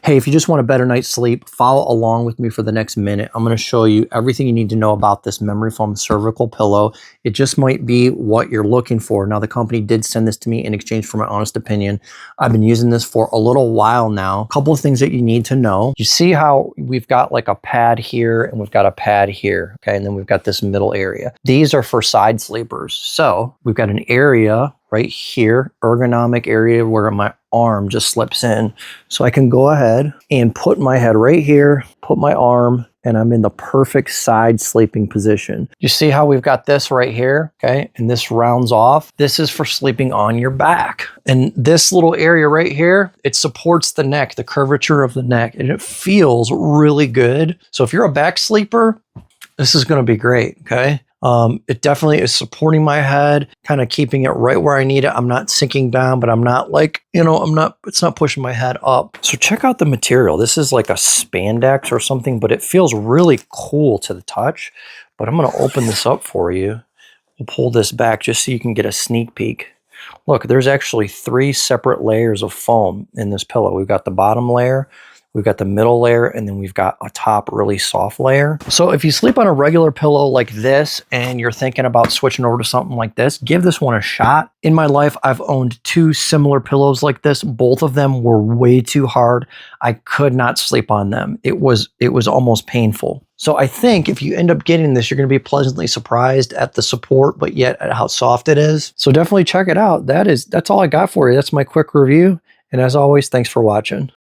Hey, if you just want a better night's sleep, follow along with me for the next minute. I'm going to show you everything you need to know about this memory foam cervical pillow. It just might be what you're looking for. Now, the company did send this to me in exchange for my honest opinion. I've been using this for a little while now. A couple of things that you need to know. You see how we've got like a pad here and we've got a pad here, okay? And then we've got this middle area. These are for side sleepers. So we've got an area right here, ergonomic area where my arm just slips in. So I can go ahead and put my head right here, put my arm, and I'm in the perfect side sleeping position. You see how we've got this right here, okay? And this rounds off. This is for sleeping on your back. And this little area right here, it supports the neck, the curvature of the neck, and it feels really good. So if you're a back sleeper, this is gonna be great, okay? It definitely is supporting my head, kind of keeping it right where I need it. I'm not sinking down, but I'm not like, it's not pushing my head up. So check out the material. This is like a spandex or something, but it feels really cool to the touch. But I'm going to open this up for you. We'll pull this back just so you can get a sneak peek. Look, there's actually 3 separate layers of foam in this pillow. We've got the bottom layer, we've got the middle layer, and then we've got a top really soft layer. So if you sleep on a regular pillow like this and you're thinking about switching over to something like this, give this one a shot. In my life, I've owned 2 similar pillows like this. Both of them were way too hard. I could not sleep on them. It was almost painful. So I think if you end up getting this, you're going to be pleasantly surprised at the support, but yet at how soft it is. So definitely check it out. That's all I got for you. That's my quick review. And as always, thanks for watching.